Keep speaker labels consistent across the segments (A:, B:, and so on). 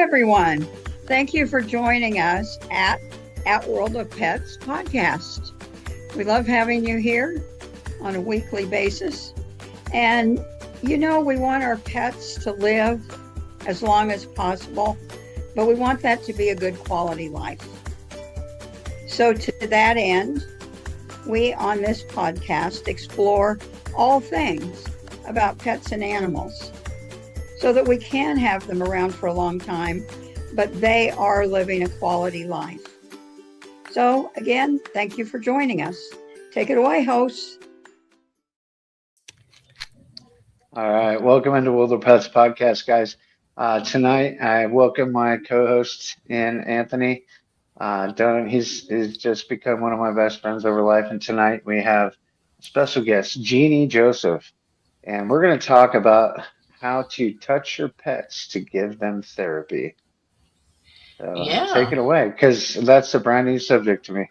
A: everyone. Thank you for joining us at World of Pets podcast. We love having you here on a weekly basis. And we want our pets to live as long as possible, but we want that to be a good quality life. So to that end, we on this podcast explore all things about pets and animals so that we can have them around for a long time, but they are living a quality life. So again, thank you for joining us. Take it away, hosts.
B: All right, welcome into World of Pets podcast, guys. Tonight, I welcome my co-host in Anthony. He's just become one of my best friends over life, and tonight we have a special guest, Genie Joseph, and we're going to talk about how to touch your pets to give them therapy. So take it away, because that's a brand new subject to me.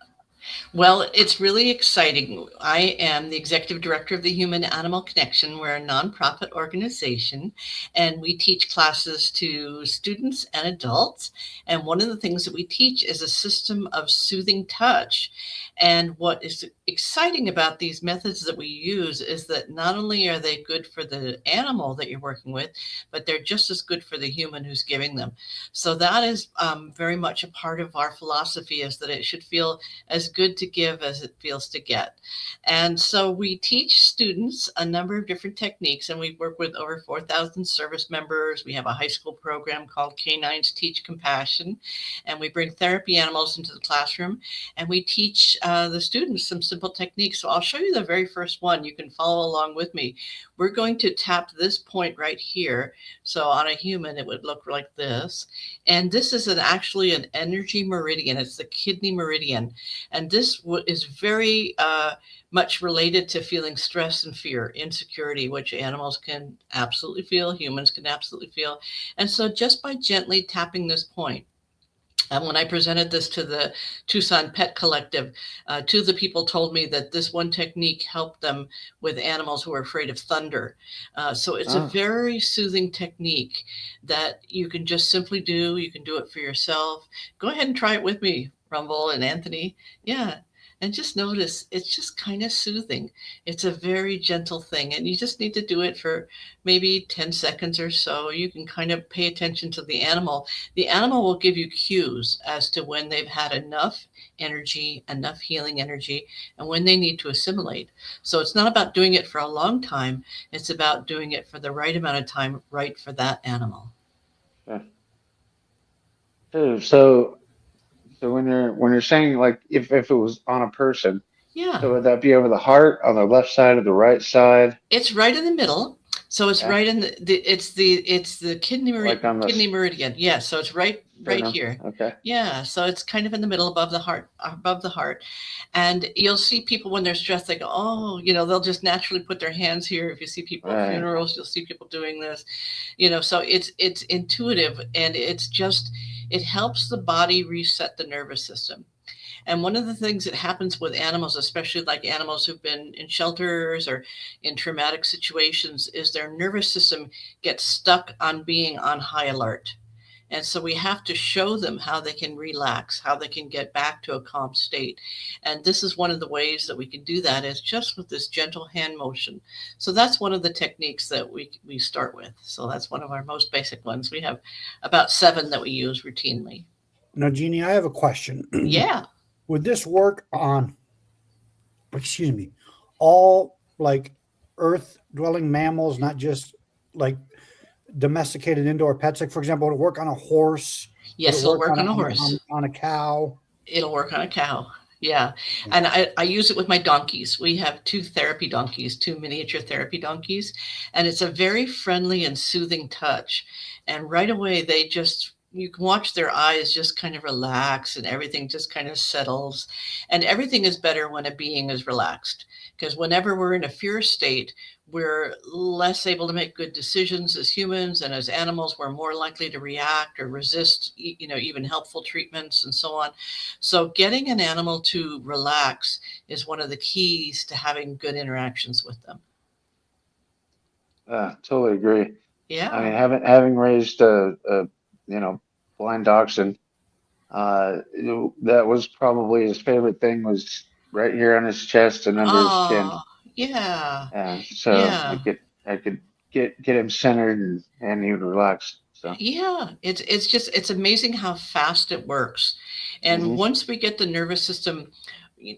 C: Well, it's really exciting. I am the executive director of the Human Animal Connection. We're a nonprofit organization, and we teach classes to students and adults. And one of the things that we teach is a system of soothing touch. And what is exciting about these methods that we use is that not only are they good for the animal that you're working with, but they're just as good for the human who's giving them. So that is very much a part of our philosophy, is that it should feel as good to give as it feels to get. And so we teach students a number of different techniques, and we work with over 4,000 service members. We have a high school program called Canines Teach Compassion, and we bring therapy animals into the classroom, and we teach the students some simple techniques. So I'll show you the very first one. You can follow along with me. We're going to tap this point right here. So on a human, it would look like this. And this is actually an energy meridian. It's the kidney meridian. And this is very much related to feeling stress and fear, insecurity, which animals can absolutely feel, humans can absolutely feel. And so just by gently tapping this point, and when I presented this to the Tucson Pet Collective, two of the people told me that this one technique helped them with animals who are afraid of thunder. So it's a very soothing technique that you can just simply do. You can do it for yourself. Go ahead and try it with me, Rumble and Anthony. Yeah. And just notice it's just kind of soothing. It's a very gentle thing. And you just need to do it for maybe 10 seconds or so. You can kind of pay attention to the animal. The animal will give you cues as to when they've had enough energy, enough healing energy, and when they need to assimilate. So it's not about doing it for a long time. It's about doing it for the right amount of time, right for that animal.
B: Yeah. So when you're saying, like, if it was on a person, so would that be over the heart, on the left side or the right side?
C: It's right in the middle. So it's right in it's the kidney meridian. Like kidney meridian. Yeah. So it's right here.
B: Okay.
C: Yeah. So it's kind of in the middle above the heart. And you'll see people when they're stressed, they go, oh, they'll just naturally put their hands here. If you see people at funerals, you'll see people doing this, so it's intuitive, and it helps the body reset the nervous system. And one of the things that happens with animals, especially like animals who've been in shelters or in traumatic situations, is their nervous system gets stuck on being on high alert. And so we have to show them how they can relax, how they can get back to a calm state. And this is one of the ways that we can do that, is just with this gentle hand motion. So that's one of the techniques that we start with. So that's one of our most basic ones. We have about 7 that we use routinely.
D: Now, Jeannie, I have a question.
C: Yeah.
D: Would this work on, all like earth-dwelling mammals, not just like domesticated indoor pets? Like, for example, would it work on a horse?
C: Yes, it'll work on a horse.
D: On a cow?
C: It'll work on a cow. Yeah. And I use it with my donkeys. We have 2 therapy donkeys, 2 miniature therapy donkeys. And it's a very friendly and soothing touch. And right away, you can watch their eyes just kind of relax, and everything just kind of settles. And everything is better when a being is relaxed, because whenever we're in a fear state, we're less able to make good decisions as humans, and as animals, we're more likely to react or resist, even helpful treatments and so on. So getting an animal to relax is one of the keys to having good interactions with them.
B: Totally agree.
C: Yeah.
B: I mean, having raised blind dachshund. That was probably his favorite thing, was right here on his chest and under his chin.
C: Oh, yeah.
B: And so
C: Yeah.
B: I could get him centered, and he would relax. So
C: Yeah, it's amazing how fast it works. And
B: hmm
C: once we get the nervous system,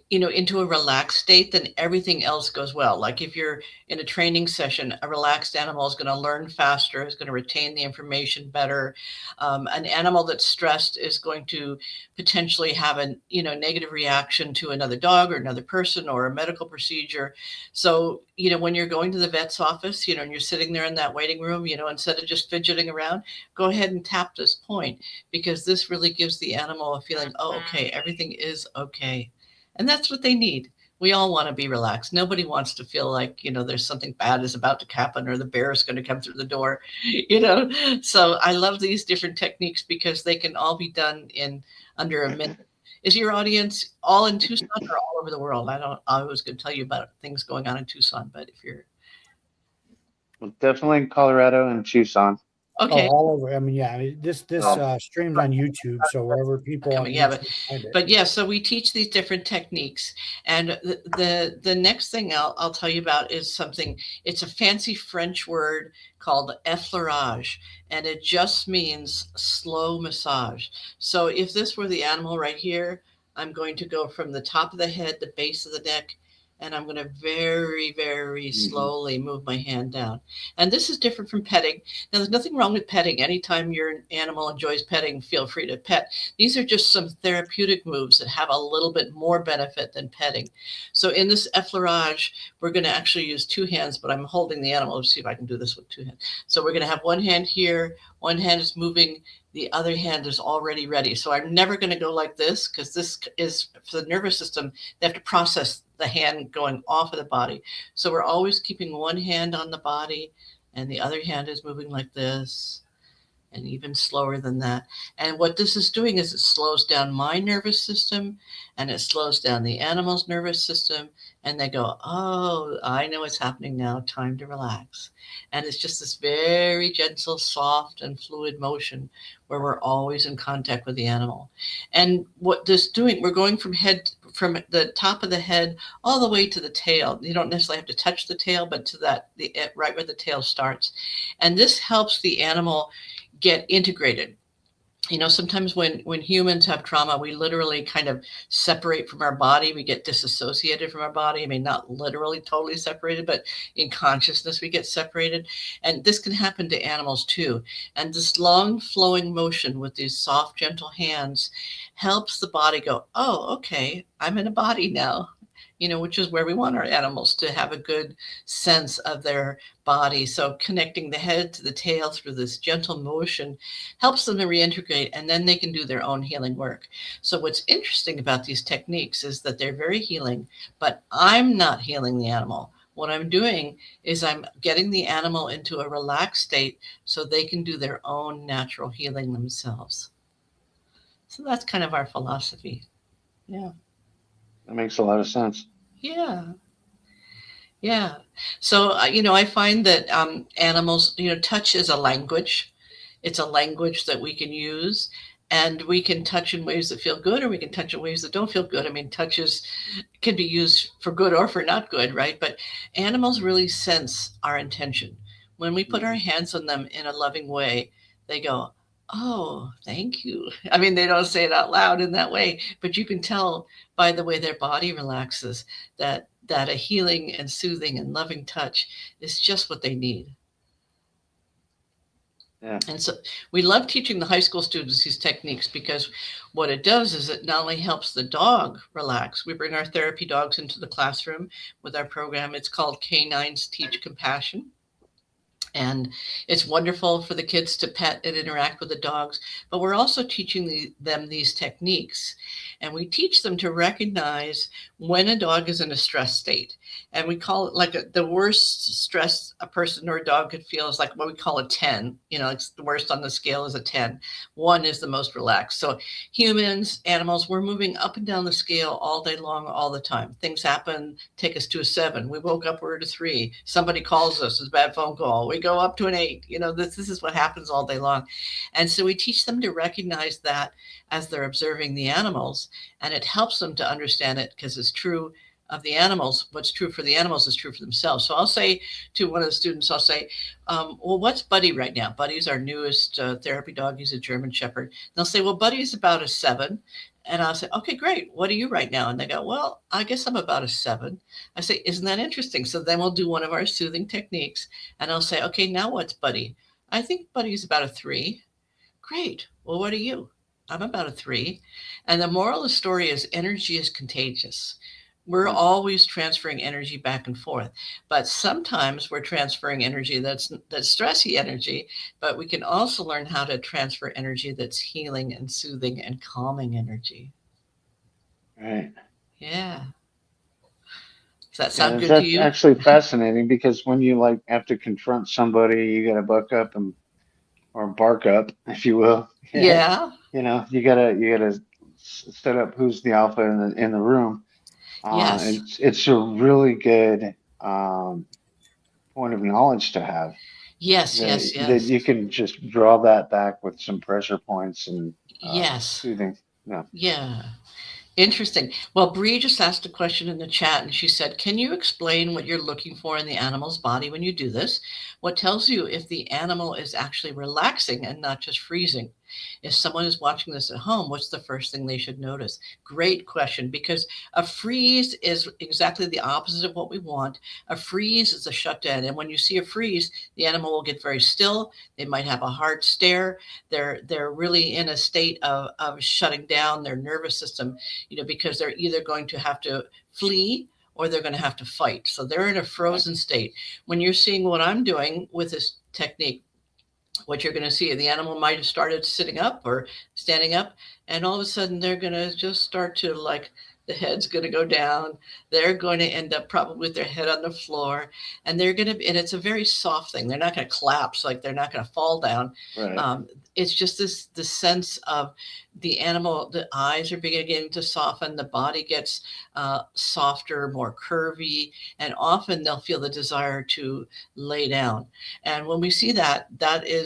C: into a relaxed state, then everything else goes well. Like if you're in a training session, a relaxed animal is going to learn faster, is going to retain the information better. An animal that's stressed is going to potentially have a negative reaction to another dog or another person or a medical procedure. So when you're going to the vet's office, and you're sitting there in that waiting room, instead of just fidgeting around, go ahead and tap this point, because this really gives the animal a feeling, oh, okay, everything is okay. And that's what they need. We all want to be relaxed. Nobody wants to feel like, there's something bad is about to happen or the bear is going to come through the door, So I love these different techniques because they can all be done in under a minute. Is your audience all in Tucson or all over the world? I was going to tell you about things going on in Tucson, but if you're
B: well, definitely Colorado and Tucson.
C: okay.
D: all over. I mean, yeah, this
B: Oh.
D: streams on YouTube, so wherever people on
C: Coming, yeah,
D: YouTube find it.
C: but yeah, so we teach these different techniques, and the next thing I'll tell you about is something. It's a fancy French word called effleurage, and it just means slow massage. So if this were the animal right here, I'm going to go from the top of the head, the base of the neck, and I'm going to very, very slowly move my hand down. And this is different from petting. Now, there's nothing wrong with petting. Anytime your animal enjoys petting, feel free to pet. These are just some therapeutic moves that have a little bit more benefit than petting. So in this effleurage, we're going to actually use two hands, but I'm holding the animal. Let's see if I can do this with two hands. So we're going to have one hand here, one hand is moving, the other hand is already ready. So I'm never going to go like this, because this is for the nervous system. They have to process the hand going off of the body. So we're always keeping one hand on the body and the other hand is moving like this, and even slower than that. And what this is doing is it slows down my nervous system and it slows down the animal's nervous system. And they go, oh, I know what's happening now. Time to relax. And it's just this very gentle, soft, and fluid motion where we're always in contact with the animal. And what this doing, we're going from the top of the head all the way to the tail. You don't necessarily have to touch the tail, but to right where the tail starts. And this helps the animal get integrated. Sometimes when humans have trauma, we literally kind of separate from our body. We get disassociated from our body. I mean, not literally totally separated, but in consciousness, we get separated. And this can happen to animals too. And this long flowing motion with these soft, gentle hands helps the body go, oh, okay, I'm in a body now. Which is where we want our animals to have a good sense of their body. So connecting the head to the tail through this gentle motion helps them to reintegrate, and then they can do their own healing work. So what's interesting about these techniques is that they're very healing, but I'm not healing the animal. What I'm doing is I'm getting the animal into a relaxed state so they can do their own natural healing themselves. So that's kind of our philosophy. Yeah.
B: That makes a lot of sense.
C: Yeah. Yeah. So, I find that animals, touch is a language. It's a language that we can use, and we can touch in ways that feel good, or we can touch in ways that don't feel good. I mean, touches can be used for good or for not good, right? But animals really sense our intention. When we put our hands on them in a loving way, they go, oh, thank you. I mean, they don't say it out loud in that way, but you can tell by the way their body relaxes that a healing and soothing and loving touch is just what they need.
B: Yeah.
C: And so we love teaching the high school students these techniques, because what it does is it not only helps the dog relax. We bring our therapy dogs into the classroom with our program. It's called Canines Teach Compassion. And it's wonderful for the kids to pet and interact with the dogs, but we're also teaching them these techniques. And we teach them to recognize when a dog is in a stress state. And we call it like the worst stress a person or a dog could feel is like what we call a 10. It's the worst on the scale is a 10. 1 is the most relaxed. So humans, animals, we're moving up and down the scale all day long, all the time. Things happen, take us to a 7. We woke up, we're at a 3. Somebody calls us, it's a bad phone call. We go up to an 8. This is what happens all day long. And so we teach them to recognize that as they're observing the animals, and it helps them to understand it because it's true of the animals. What's true for the animals is true for themselves. So I'll say to one of the students, I'll say, well, what's Buddy right now? Buddy's our newest therapy dog. He's a German Shepherd. And they'll say, well, Buddy's about a 7. And I'll say, okay, great. What are you right now? And they go, well, I guess I'm about a 7. I say, isn't that interesting? So then we'll do one of our soothing techniques. And I'll say, okay, now what's Buddy? I think Buddy's about a 3. Great. Well, what are you? I'm about a 3. And the moral of the story is energy is contagious. We're always transferring energy back and forth, but sometimes we're transferring energy that's stressy energy, but we can also learn how to transfer energy that's healing and soothing and calming energy.
B: Right.
C: Yeah. Does that sound good
B: that's
C: to you?
B: actually fascinating because when you like have to confront somebody, you got to buck up or bark up, if you will.
C: Yeah.
B: You gotta set up who's the alpha in the room.
C: Yes.
B: It's a really good point of knowledge to have.
C: Yes.
B: That you can just draw that back with some pressure points and
C: yes.
B: soothing.
C: Yeah. Interesting. Well, Bree just asked a question in the chat and she said, can you explain what you're looking for in the animal's body when you do this? What tells you if the animal is actually relaxing and not just freezing? If someone is watching this at home, what's the first thing they should notice? Great question, because a freeze is exactly the opposite of what we want. A freeze is a shutdown. And when you see a freeze, the animal will get very still. They might have a hard stare. They're really in a state of shutting down their nervous system, because they're either going to have to flee or they're going to have to fight. So they're in a frozen state. When you're seeing what I'm doing with this technique, what you're going to see, the animal might have started sitting up or standing up, and all of a sudden they're going to just start to the head's going to go down. They're going to end up probably with their head on the floor, and and it's a very soft thing. They're not going to collapse, they're not going to fall down.
B: Right.
C: It's just the sense of the animal, the eyes are beginning to soften, the body gets softer, more curvy, and often they'll feel the desire to lay down. And when we see that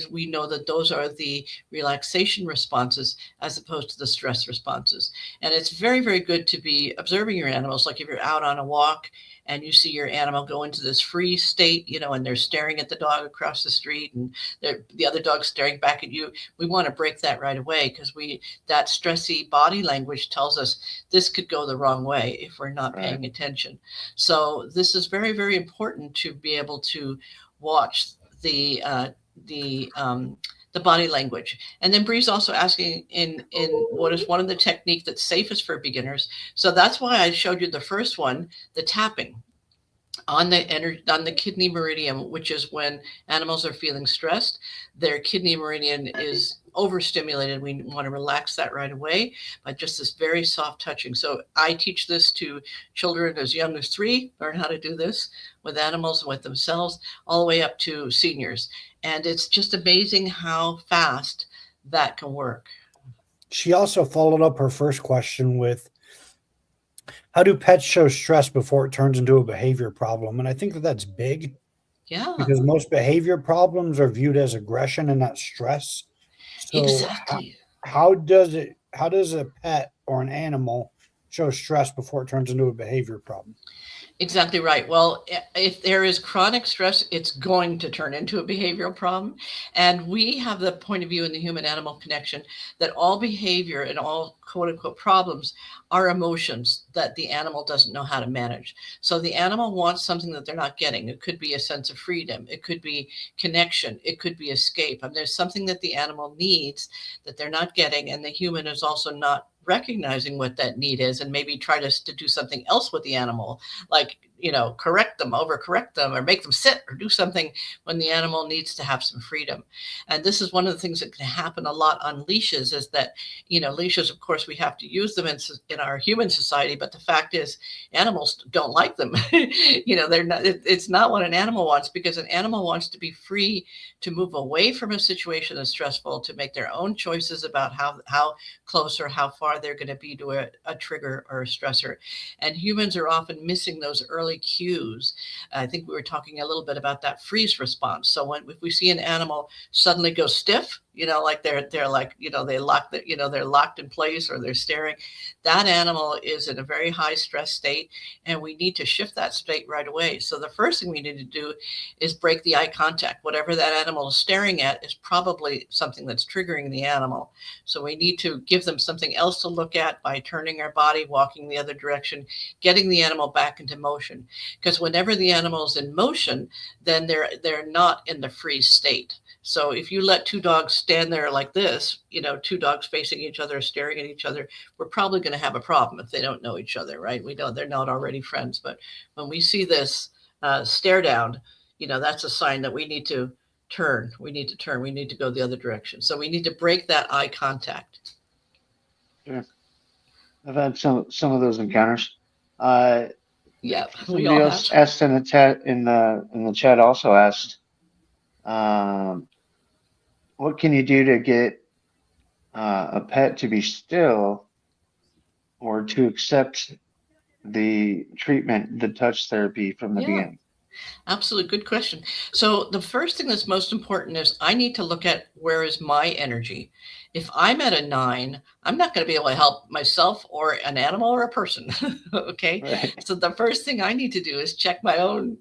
C: we know that those are the relaxation responses as opposed to the stress responses. And it's very, very good to be observing your animals. Like if you're out on a walk and you see your animal go into this freeze state, and they're staring at the dog across the street and the other dog's staring back at you, we want to break that right away because that stressy body language tells us this could go the wrong way if we're not paying attention. So this is very, very important to be able to watch the body language. And then Bree's also asking in what is one of the technique that's safest for beginners. So that's why I showed you the first one, the tapping on the kidney meridian, which is when animals are feeling stressed, their kidney meridian is overstimulated. We want to relax that right away by just this very soft touching. So I teach this to children as young as 3, learn how to do this with animals and with themselves, all the way up to seniors. And it's just amazing how fast that can work.
D: She also followed up her first question with, how do pets show stress before it turns into a behavior problem? And I think that's big.
C: Yeah.
D: Because most behavior problems are viewed as aggression and not stress. So
C: exactly.
D: How does a pet or an animal show stress before it turns into a behavior problem?
C: Exactly right. Well, if there is chronic stress, it's going to turn into a behavioral problem. And we have the point of view in the human-animal connection that all behavior and all quote-unquote problems are emotions that the animal doesn't know how to manage. So the animal wants something that they're not getting. It could be a sense of freedom. It could be connection. It could be escape. And there's something that the animal needs that they're not getting. And the human is also not recognizing what that need is and maybe try to do something else with the animal, like correct them, overcorrect them, or make them sit or do something when the animal needs to have some freedom. And this is one of the things that can happen a lot on leashes, is that, leashes, of course, we have to use them in our human society, but the fact is animals don't like them. They're not, it's not what an animal wants, because an animal wants to be free to move away from a situation that's stressful, to make their own choices about how close or how far they're going to be to a trigger or a stressor. And humans are often missing those early cues. I think we were talking a little bit about that freeze response. So if we see an animal suddenly go stiff, like they're like, they're locked in place, or they're staring, that animal is in a very high stress state, and we need to shift that state right away. So the first thing we need to do is break the eye contact. Whatever that animal is staring at is probably something that's triggering the animal. So we need to give them something else to look at by turning our body, walking the other direction, getting the animal back into motion. Because whenever the animal's in motion, then they're not in the freeze state. So if you let two dogs stand there like this, two dogs facing each other, staring at each other, we're probably going to have a problem if they don't know each other, right? We know they're not already friends. But when we see this stare down, that's a sign that we need to turn. We need to go the other direction. So we need to break that eye contact.
B: Sure. I've had some of those encounters.
C: Yeah,
B: Somebody else asked in the chat, in the chat also asked, what can you do to get a pet to be still, or to accept the treatment, the touch therapy from the beginning?
C: Absolutely. Good question. So the first thing that's most important is I need to look at, where is my energy? If I'm at a 9, I'm not going to be able to help myself or an animal or a person. Okay.
B: Right.
C: So the first thing I need to do is check my own,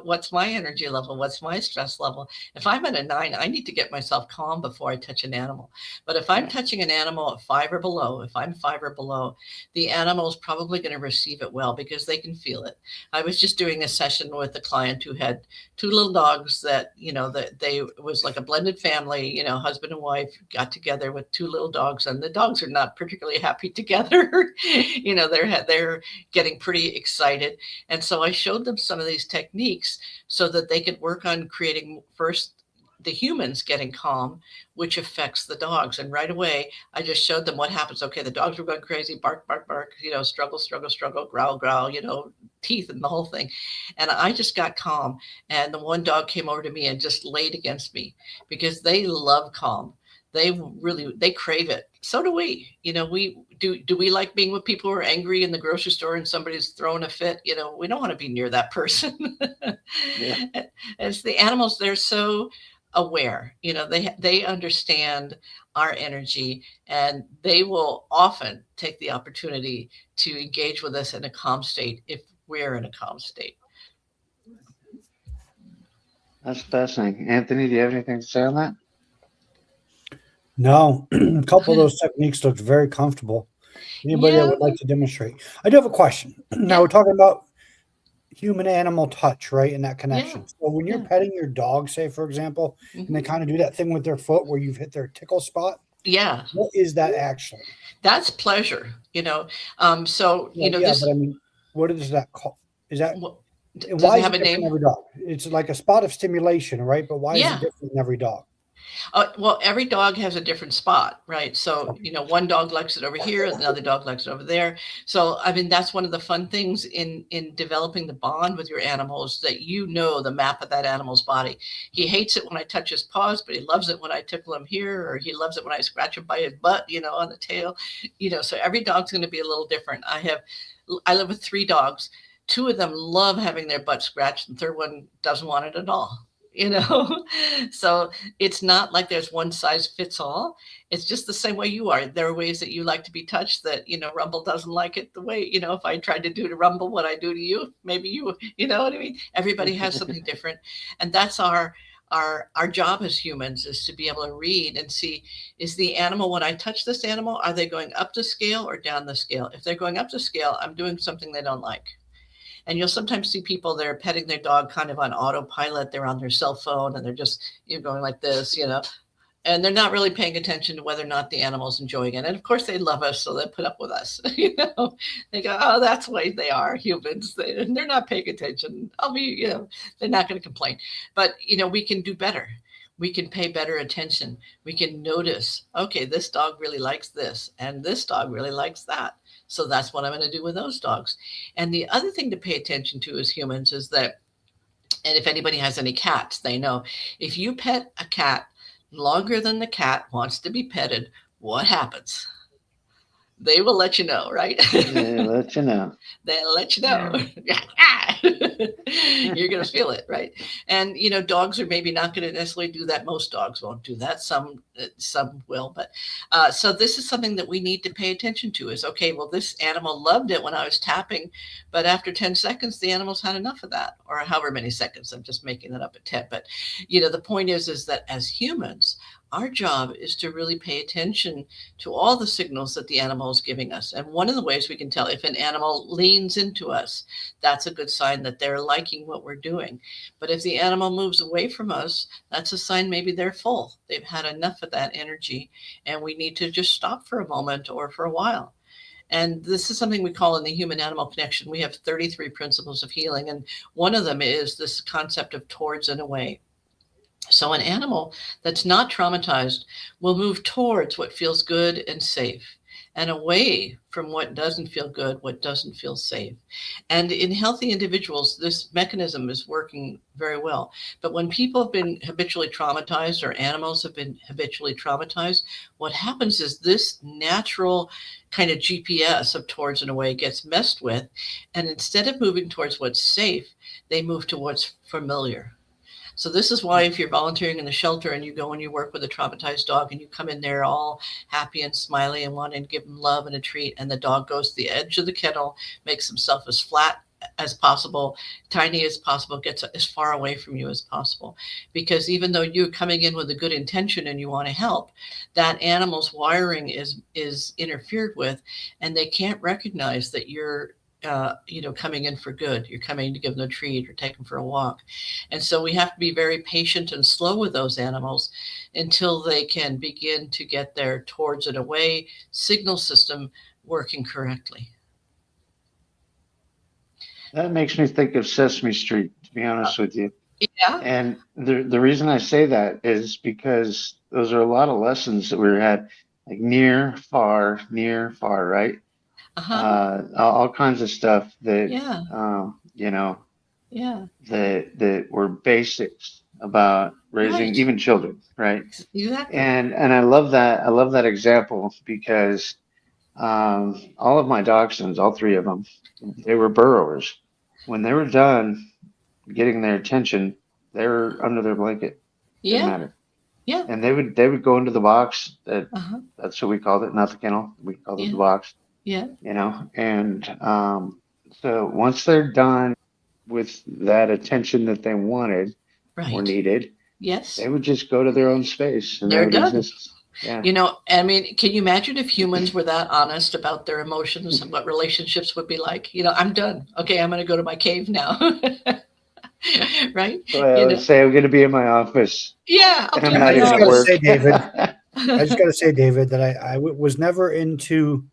C: what's my energy level? What's my stress level? If I'm at a 9, I need to get myself calm before I touch an animal. But if I'm touching an animal at 5 or below, if I'm 5 or below, the animal is probably going to receive it well, because they can feel it. I was just doing a session with a client who had 2 little dogs that, it was like a blended family, husband and wife got together with 2 little dogs, and the dogs are not particularly happy together. They're getting pretty excited. And so I showed them some of these techniques so that they could work on creating first the humans getting calm, which affects the dogs. And right away, I just showed them what happens. Okay, the dogs were going crazy, bark, bark, bark, struggle, struggle, struggle, growl, growl, teeth and the whole thing. And I just got calm. And the one dog came over to me and just laid against me, because they love calm. They crave it. So do we. Do we like being with people who are angry in the grocery store and somebody's throwing a fit? We don't want to be near that person.
B: Yeah.
C: As the animals, they're so aware. They understand our energy, and they will often take the opportunity to engage with us in a calm state if we're in a calm state.
B: That's fascinating. Anthony, do you have anything to say on that?
D: No, a couple of those techniques looked very comfortable. Anybody that would like to demonstrate? I do have a question. Now we're talking about human animal touch, right? And that connection. So when you're petting your dog, say, for example, and they kind of do that thing with their foot where you've hit their tickle spot.
C: Yeah.
D: What is that actually?
C: That's pleasure, So,
D: but I mean, what is that called? Is that,
C: does
D: why
C: it
D: is
C: have
D: it
C: a
D: different
C: name?
D: in every dog? It's like a spot of stimulation, right? But why is it different in every dog?
C: Well, every dog has a different spot, right? So, one dog likes it over here, another dog likes it over there. So, I mean, that's one of the fun things in developing the bond with your animals, that the map of that animal's body. He hates it when I touch his paws, but he loves it when I tickle him here, or he loves it when I scratch him by his butt, on the tail. So every dog's going to be a little different. I live with 3 dogs. 2 of them love having their butt scratched, and the third one doesn't want it at all. So it's not like there's one size fits all. It's just the same way you are. There are ways that you like to be touched that, Rumble doesn't like it the way, if I tried to do to Rumble what I do to you, maybe you know what I mean? Everybody has something different. And that's our job as humans, is to be able to read and see, is the animal, when I touch this animal, are they going up the scale or down the scale? If they're going up the scale, I'm doing something they don't like. And you'll sometimes see people, they're petting their dog kind of on autopilot. They're on their cell phone and they're just going like this, And they're not really paying attention to whether or not the animal's enjoying it. And of course, they love us, so they put up with us. They go, oh, that's the way they are, humans. They're not paying attention. They're not going to complain. But, we can do better. We can pay better attention. We can notice, okay, this dog really likes this, and this dog really likes that. So that's what I'm going to do with those dogs. And the other thing to pay attention to as humans is that, and if anybody has any cats, they know if you pet a cat longer than the cat wants to be petted, what happens? They will let you know, right?
B: They let you know.
C: They'll let you know. You're going to feel it, right? And, dogs are maybe not going to necessarily do that. Most dogs won't do that. Some will. But so this is something that we need to pay attention to is, okay, well, this animal loved it when I was tapping, but after 10 seconds, the animal's had enough of that, or however many seconds. I'm just making that up at 10. But, the point is that as humans, our job is to really pay attention to all the signals that the animal is giving us. And one of the ways we can tell if an animal leans into us, that's a good sign that they're liking what we're doing. But if the animal moves away from us, that's a sign maybe they're full. They've had enough of that energy, and we need to just stop for a moment or for a while. And this is something we call in the human animal connection. We have 33 principles of healing. And one of them is this concept of towards and away. So an animal that's not traumatized will move towards what feels good and safe and away from what doesn't feel good, what doesn't feel safe. And in healthy individuals, this mechanism is working very well. But when people have been habitually traumatized or animals have been habitually traumatized, what happens is this natural kind of GPS of towards and away gets messed with. And instead of moving towards what's safe, they move to what's familiar. So this is why if you're volunteering in the shelter and you go and you work with a traumatized dog and you come in there all happy and smiley and wanting to give them love and a treat, and the dog goes to the edge of the kennel, makes himself as flat as possible, tiny as possible, gets as far away from you as possible. Because even though you're coming in with a good intention and you want to help, that animal's wiring is interfered with, and they can't recognize that you're coming in for good. You're coming to give them a treat or take them for a walk. And so we have to be very patient and slow with those animals until they can begin to get their towards and away signal system working correctly.
B: That makes me think of Sesame Street, to be honest with you.
C: Yeah.
B: And the reason I say that is because those are a lot of lessons that we had, like near, far, right? All kinds of stuff that that were basics about raising even children, right?
C: Exactly.
B: And I love that example because all of my dachshunds, all three of them, they were burrowers. When they were done getting their attention, they were under their blanket. Didn't matter.
C: Yeah.
B: And they would go into the box. That's what we called it, not the kennel. We called it the box.
C: Yeah.
B: And so once they're done with that attention that they wanted or needed,
C: yes,
B: they would just go to their own space and
C: they're done.
B: Exist. Yeah.
C: I mean, can you imagine if humans were that honest about their emotions and what relationships would be like? I'm done. Okay, I'm going to go to my cave now. Right?
B: So I would say I'm going to be in my office.
C: Yeah.
D: I just got to say, David. I just got to say, David, that I was never into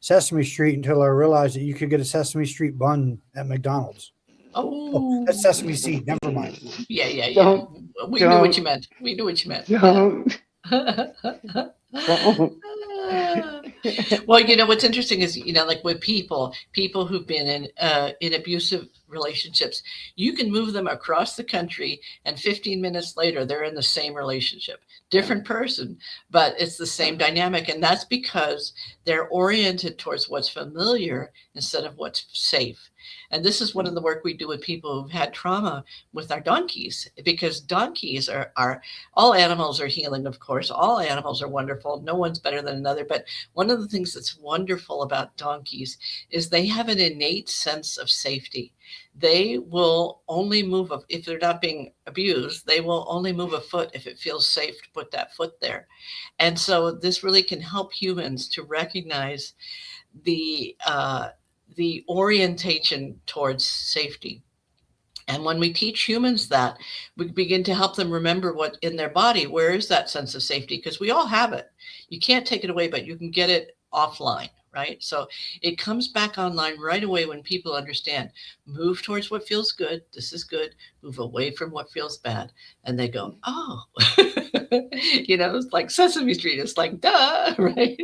D: Sesame Street until I realized that you could get a Sesame Street bun at McDonald's.
C: Oh,
D: that's Sesame seed. Never mind.
C: Yeah. We knew what you meant. Don't. Well, what's interesting is like with people who've been in abusive relationships, you can move them across the country and 15 minutes later they're in the same relationship, different person, but it's the same dynamic. And that's because they're oriented towards what's familiar instead of what's safe. And this is one of the work we do with people who've had trauma with our donkeys, because donkeys are all animals are healing, of course. All animals are wonderful. No one's better than another. But one of the things that's wonderful about donkeys is they have an innate sense of safety. They will only move, if they're not being abused, they will only move a foot if it feels safe to put that foot there. And so this really can help humans to recognize the orientation towards safety. And when we teach humans that, we begin to help them remember what in their body, where is that sense of safety? Because we all have it. You can't take it away, but you can get it offline, right? So it comes back online right away when people understand, move towards what feels good. This is good. Move away from what feels bad. And they go, oh, it's like Sesame Street. It's like, duh, right?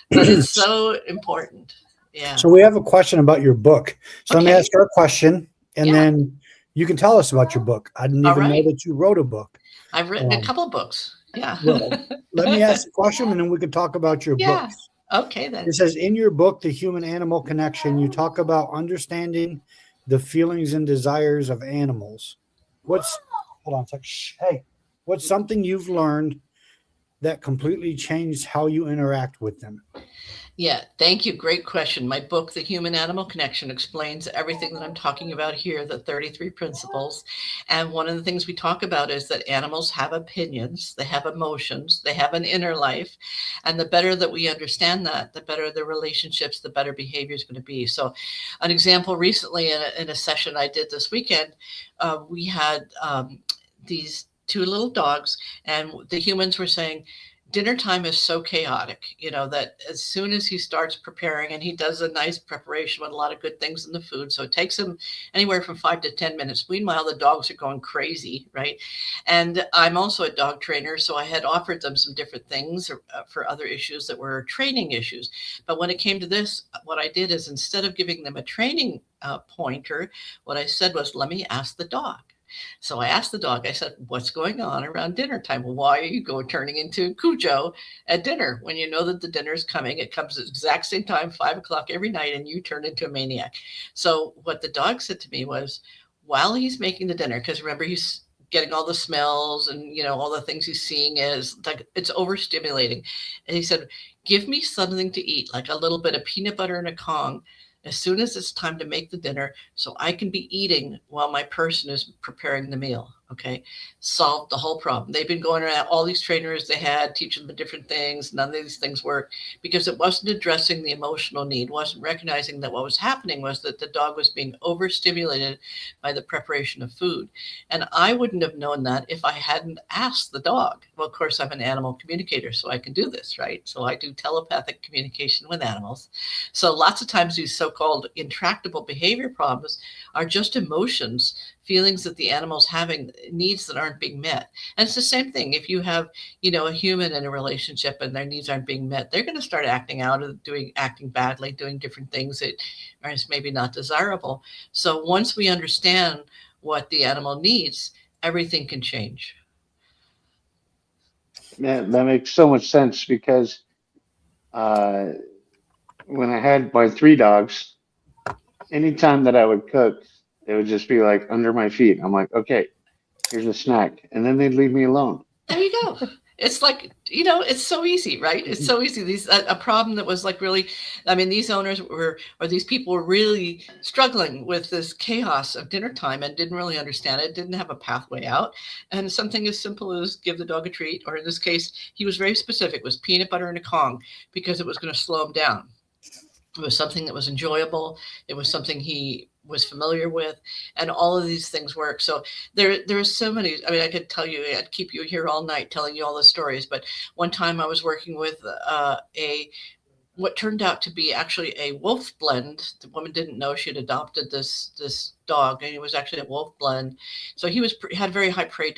C: But it's so important. Yeah.
D: So we have a question about your book. So let me ask her a question, and then you can tell us about your book. I didn't even know that you wrote a book.
C: I've written a couple of books. Yeah.
D: Well, let me ask the question, and then we can talk about your books.
C: Okay, then.
D: It says, in your book, The Human-Animal Connection, you talk about understanding the feelings and desires of animals. Hold on a second. Hey, what's something you've learned that completely changed how you interact with them?
C: Yeah, thank you. Great question. My book, The Human-Animal Connection, explains everything that I'm talking about here, the 33 principles. And one of the things we talk about is that animals have opinions, they have emotions, they have an inner life. And the better that we understand that, the better the relationships, the better behavior is going to be. So an example recently in a session I did this weekend, we had these two little dogs, and the humans were saying, dinner time is so chaotic, that as soon as he starts preparing, and he does a nice preparation with a lot of good things in the food, so it takes him anywhere from 5 to 10 minutes. Meanwhile, the dogs are going crazy, right? And I'm also a dog trainer, so I had offered them some different things for other issues that were training issues. But when it came to this, what I did is, instead of giving them a training pointer, what I said was, let me ask the dog. So I asked the dog, I said, what's going on around dinner time? Well, why are you turning into Cujo at dinner when you know that the dinner is coming? It comes at the exact same time, 5 o'clock every night, and you turn into a maniac. So what the dog said to me was, while he's making the dinner, because remember, he's getting all the smells and, all the things he's seeing, is like, it's overstimulating. And he said, give me something to eat, like a little bit of peanut butter and a Kong, as soon as it's time to make the dinner, so I can be eating while my person is preparing the meal. Okay. Solved the whole problem. They've been going around, all these trainers they had, teaching them different things. None of these things worked because it wasn't addressing the emotional need, wasn't recognizing that what was happening was that the dog was being overstimulated by the preparation of food. And I wouldn't have known that if I hadn't asked the dog. Well, of course, I'm an animal communicator, so I can do this, right? So I do telepathic communication with animals. So lots of times these so-called intractable behavior problems are just emotions, feelings that the animal's having, needs that aren't being met. And it's the same thing. If you have, a human in a relationship and their needs aren't being met, they're going to start acting badly, doing different things that are maybe not desirable. So once we understand what the animal needs, everything can change.
B: Yeah, that makes so much sense because when I had my 3 dogs, anytime that I would cook, they would just be like under my feet. I'm like, okay, here's a snack. And then they'd leave me alone.
C: There you go. It's like, it's so easy, right? It's so easy. A problem that was like really, these owners these people were really struggling with this chaos of dinner time and didn't really understand it, didn't have a pathway out. And something as simple as give the dog a treat, or in this case, he was very specific, was peanut butter and a Kong, because it was going to slow him down. It was something that was enjoyable. It was something he was familiar with, and all of these things work. So there are so many. I could tell you, I'd keep you here all night telling you all the stories. But one time I was working with what turned out to be actually a wolf blend. The woman didn't know she had adopted this dog, and he was actually a wolf blend. So he had very high prey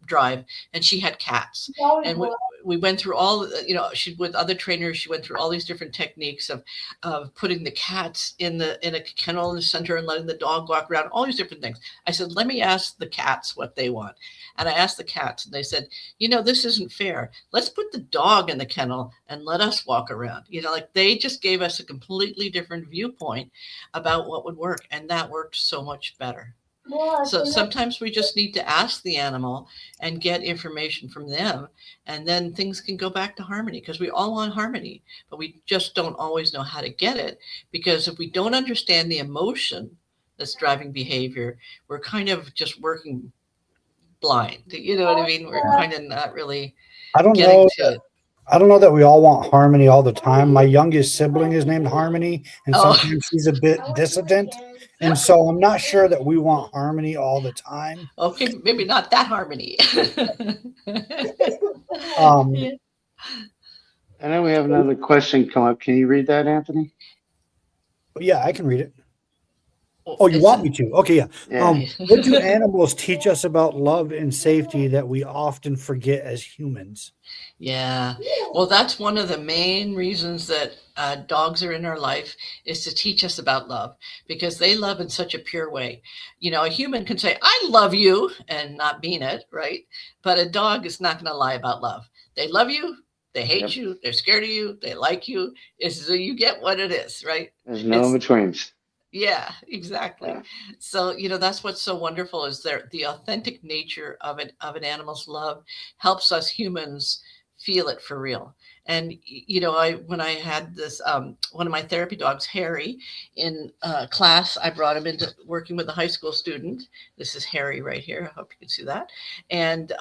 C: drive, and she had cats. And we went through all, she, with other trainers, she went through all these different techniques of putting the cats in a kennel in the center and letting the dog walk around, all these different things. I said, let me ask the cats what they want. And I asked the cats, and they said, this isn't fair. Let's put the dog in the kennel and let us walk around. They just gave us a completely different viewpoint about what would work. And that worked so much better. So sometimes we just need to ask the animal and get information from them, and then things can go back to harmony, because we all want harmony, but we just don't always know how to get it, because if we don't understand the emotion that's driving behavior, we're kind of just working blind. You know what I mean? We're kind of not really
D: I don't
C: getting
D: know
C: to it.
D: I don't know that we all want harmony all the time. My youngest sibling is named Harmony, and
C: Oh.
D: sometimes she's a bit dissident. And so I'm not sure that we want harmony all the time.
C: Okay, maybe not that harmony. Yeah.
B: I know we have another question come up. Can you read that, Anthony?
D: Yeah, I can read it. Oh, you want me to? Okay, yeah.
B: Yeah.
D: What do animals teach us about love and safety that we often forget as humans?
C: Yeah, well, that's one of the main reasons that dogs are in our life, is to teach us about love, because they love in such a pure way. You know, a human can say, I love you, and not mean it, right? But a dog is not going to lie about love. They love you, they hate you, they're scared of you, they like you. So you get what it is, right?
B: There's no in-betweens.
C: Yeah, exactly.
B: Yeah.
C: So, you know, that's what's so wonderful, is the authentic nature of an animal's love helps us humans feel it for real. And you know, when I had this one of my therapy dogs, Harry, in class, I brought him into working with a high school student. This is Harry right here. I hope you can see that. And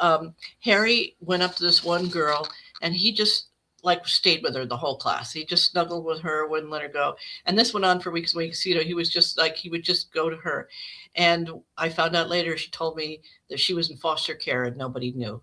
C: Harry went up to this one girl, and he just like stayed with her the whole class. He just snuggled with her, wouldn't let her go. And this went on for weeks and weeks. You know, he was just like, he would just go to her. And I found out later, she told me that she was in foster care and nobody knew.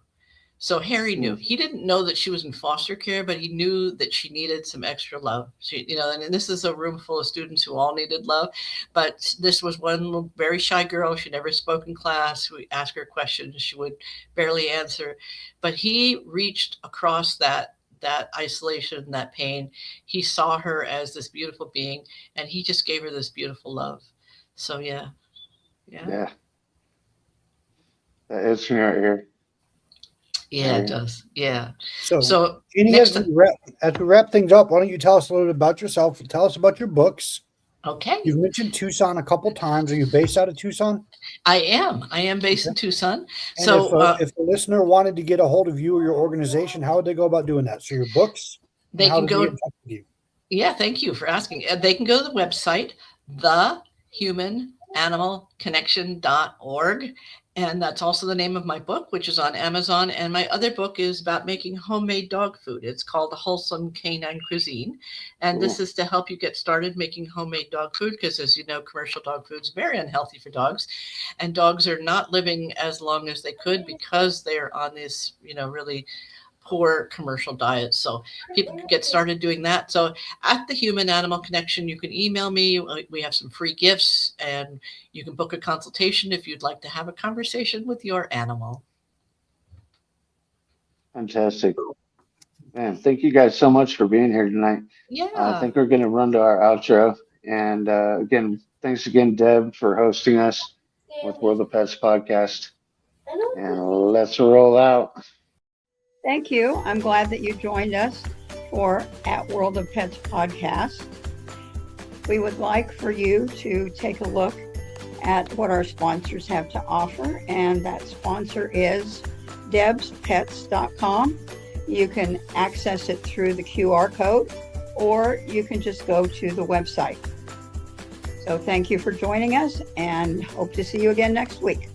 C: So Harry knew. He didn't know that she was in foster care, but he knew that she needed some extra love. She, you know, and this is a room full of students who all needed love. But this was one little, very shy girl. She never spoke in class. We asked her questions, she would barely answer. But he reached across that isolation, that pain. He saw her as this beautiful being, and he just gave her this beautiful love. So yeah.
B: That is me right here.
C: Yeah, it does. Yeah.
D: So Jeannie, as we wrap things up, why don't you tell us a little bit about yourself? Tell us about your books.
C: Okay.
D: You've mentioned Tucson a couple times. Are you based out of Tucson?
C: I am based in Tucson.
D: And
C: so
D: if a listener wanted to get a hold of you or your organization, how would they go about doing that? So your books,
C: they can go.
D: Get in touch with you?
C: Yeah, thank you for asking. They can go to the website, thehumananimalconnection.org. And that's also the name of my book, which is on Amazon. And my other book is about making homemade dog food. It's called The Wholesome Canine Cuisine. And this is to help you get started making homemade dog food, because as you know, commercial dog food is very unhealthy for dogs. And dogs are not living as long as they could because they're on this, you know, really poor commercial diet. So people can get started doing that. So at the Human Animal Connection, you can email me. We have some free gifts, and you can book a consultation if you'd like to have a conversation with your animal.
B: Fantastic. Man, thank you guys so much for being here tonight.
C: Yeah.
B: I think we're going to run to our outro. And again, thanks again, Deb, for hosting us with World of Pets podcast. And let's roll out.
A: Thank you. I'm glad that you joined us for At World of Pets podcast. We would like for you to take a look at what our sponsors have to offer, and that sponsor is debspets.com. You can access it through the QR code, or you can just go to the website. So thank you for joining us, and hope to see you again next week.